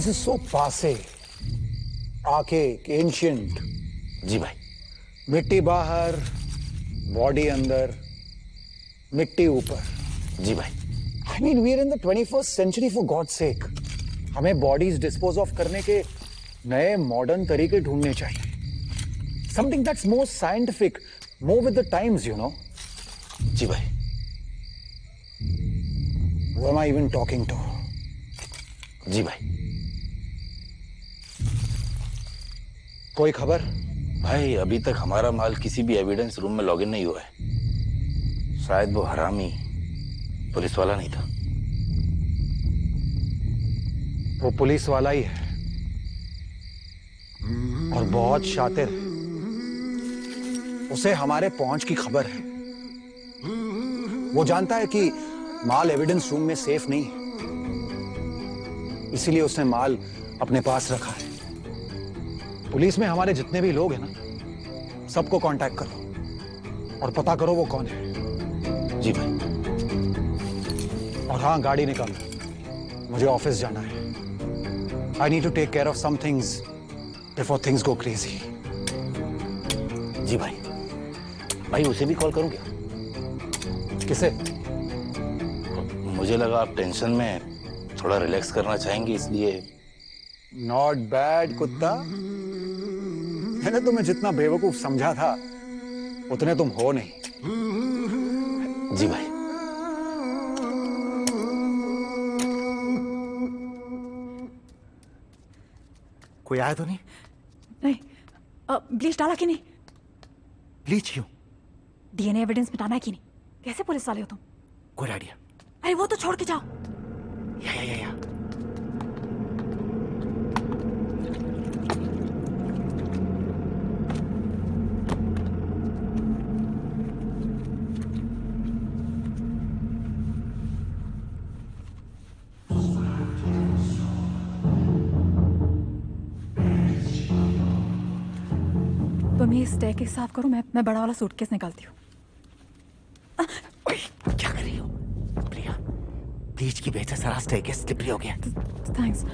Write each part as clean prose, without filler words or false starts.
This is so पासे, archaic, ancient. जी भाई। मिट्टी बाहर, बॉडी अंदर, मिट्टी ऊपर। जी भाई। I mean we are in the 21st century for God sake. हमें बॉडीज डिस्पोज ऑफ करने के नए मॉडर्न तरीके ढूंढने चाहिए। Something that's more scientific, more with the times, you know. जी भाई। Who am I even talking to? जी भाई। कोई खबर? भाई अभी तक हमारा माल किसी भी एविडेंस रूम में लॉगिन नहीं हुआ है। शायद वो हरामी पुलिस वाला नहीं था। वो पुलिस वाला ही है और बहुत शातिर है। उसे हमारे पहुंच की खबर है। वो जानता है कि माल एविडेंस रूम में सेफ नहीं है, इसीलिए उसने माल अपने पास रखा है। पुलिस में हमारे जितने भी लोग हैं ना, सबको कांटेक्ट करो और पता करो वो कौन है। जी भाई। और हाँ, गाड़ी निकालो, मुझे ऑफिस जाना है। I need to take care of some things before things go crazy. जी भाई। भाई उसे भी कॉल करूं क्या? किसे? मुझे लगा आप टेंशन में थोड़ा रिलैक्स करना चाहेंगे, इसलिए। नॉट बैड कुत्ता। मैंने तुम्हें जितना बेवकूफ समझा था उतने तुम हो नहीं। जी भाई। कोई आया तो नहीं? नहीं। ब्लीच डाला कि नहीं? ब्लीच क्यों? डीएनए एविडेंस मिटाना है कि नहीं? कैसे पुलिस वाले हो तुम? Good idea. अरे वो तो छोड़ के जाओ। या। तुम ये स्टेयरकेस साफ करो, मैं बड़ा वाला सूटकेस निकालती हूँ। क्या कर रही हो प्रिया? ब्लीच की वजह से सारा स्टेयरकेस स्लिपरी हो गया। थैंक्स।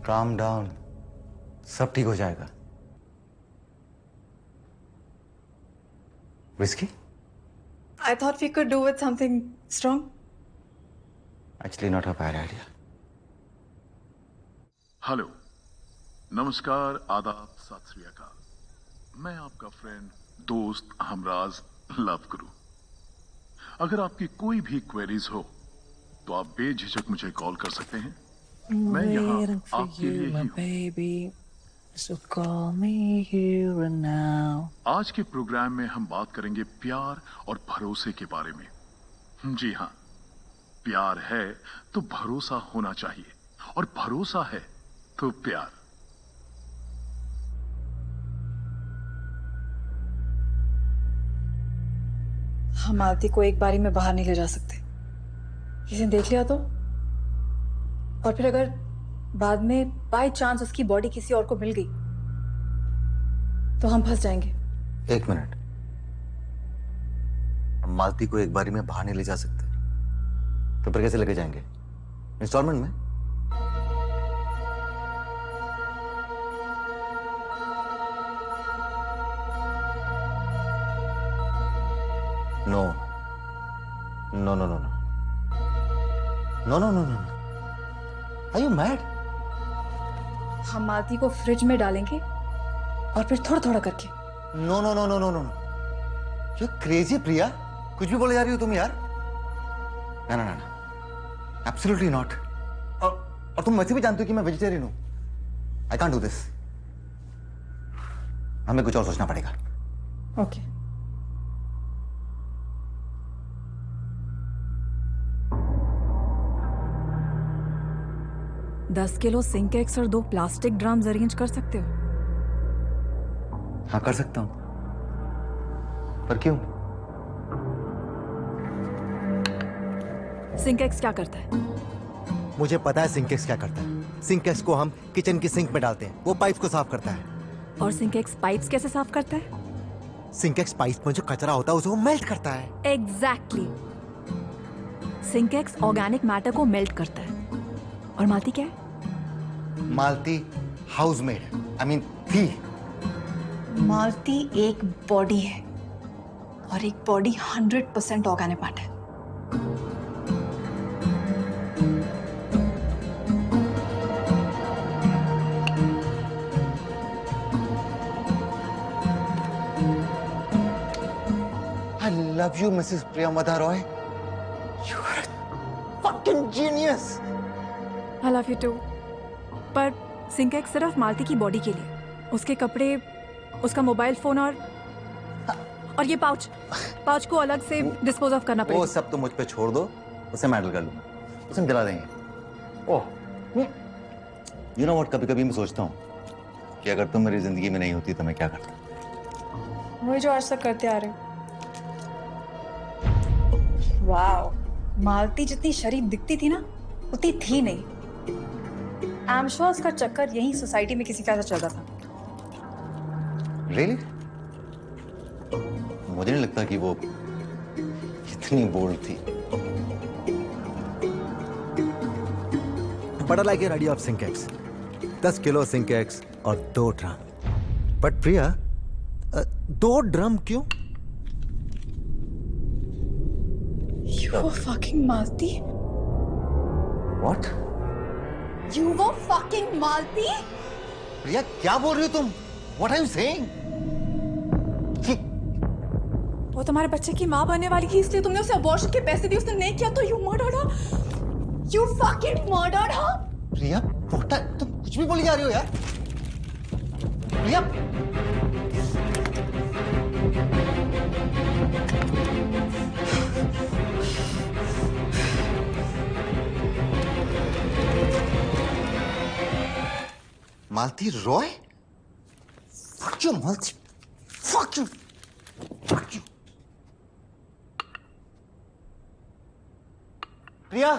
काम डाउन, सब ठीक हो जाएगा। Whisky? I thought we could do with something strong. Actually not a bad idea. Hello, नमस्कार, आदाब, सत श्री अकाल। मैं आपका फ्रेंड, दोस्त, हमराज, लव गुरु। अगर आपकी कोई भी क्वेरीज हो तो आप बेझिझक मुझे कॉल कर सकते हैं। मैं यहाँ आपके लिए ही हूँ। So call me here and now. आज के प्रोग्राम में हम बात करेंगे प्यार और भरोसे के बारे में। जी हाँ, प्यार है तो भरोसा होना चाहिए, और भरोसा है तो प्यार। हम आरती को एक बारी में बाहर नहीं ले जा सकते। किसी ने देख लिया तो? और फिर अगर बाद में बाय चांस उसकी बॉडी किसी और को मिल गई तो हम फंस जाएंगे। एक मिनट, हम मालती को एक बारी में बाहर नहीं ले जा सकते तो फिर कैसे लेके जाएंगे? इंस्टॉलमेंट में? No no no no no no no no. Are you mad? हम मालती को फ्रिज में डालेंगे और फिर थोड़ा थोड़ा करके। No no no no no no. You're crazy, Priya. कुछ भी बोले जा रही हो तुम यार। ना ना ना ना, एब्सोल्युटली नॉट। और तुम वैसे भी जानती हो कि मैं वेजिटेरियन हूं। I can't do this. हमें कुछ और सोचना पड़ेगा। ओके। $10 किलो सिंकेक्स और 2 प्लास्टिक ड्रम्स अरेंज कर सकते हो? हाँ कर सकता हूं, पर क्यों? सिंकेक्स क्या करता है? मुझे पता है सिंकेक्स क्या करता है। सिंकेक्स को हम किचन की सिंक में डालते हैं, वो पाइप को साफ करता है। और सिंकेक्स पाइप्स कैसे साफ करता है? सिंकेक्स पाइप में जो कचरा होता है उसे वो मेल्ट करता है। एग्जैक्टली। सिंकेक्स ऑर्गेनिक मैटर को मेल्ट करता है। और मालती क्या है? मालती हाउसमेड, आई मीन थी। मालती एक बॉडी है और एक बॉडी 100% ऑर्गेनिक मैटर है। I love you, Mrs. Priyamada Roy. You are a fucking genius. I love you too. पर सिंकेक्स सिर्फ मालती की बॉडी के लिए, उसके कपड़े, उसका मोबाइल फोन और ये पाउच को अलग से डिस्पोज ऑफ करना पड़ेगा। वो सब तो मुझ पे छोड़ दो, उसे मैं हैंडल कर लूंगा, उसे हम जला देंगे। ओह, यू नो व्हाट, कभी कभी मैं सोचता हूँ कि अगर तुम मेरी जिंदगी में नहीं होती तो मैं क्या करता। वही जो आज तक करते आ रहे हो। वाओ, मालती जितनी शरीफ दिखती थी ना, उतनी थी नहीं। आई एम श्योर उसका चक्कर यही सोसाइटी में किसी का चल रहा था। Really? मुझे नहीं लगता कि वो इतनी बोल्ड थी। But I like your idea of Sinkex. 10 kilo Sinkex और 2 ड्रम। But प्रिया, 2 ड्रम क्यों? You were fucking Malti? What? You were fucking Malti? प्रिया क्या बोल रही हो तुम? What are you saying? वो तुम्हारे बच्चे की माँ बनने वाली थी, इसलिए तुमने उसे अबॉर्शन के पैसे दिए, उसने नहीं किया तो you murdered her. You fucking murdered her. प्रिया पोटा, तुम कुछ भी बोली जा रही हो यार। प्रिया मालती Roy? Fuck you, Malti. Fuck you. Fuck you. Priya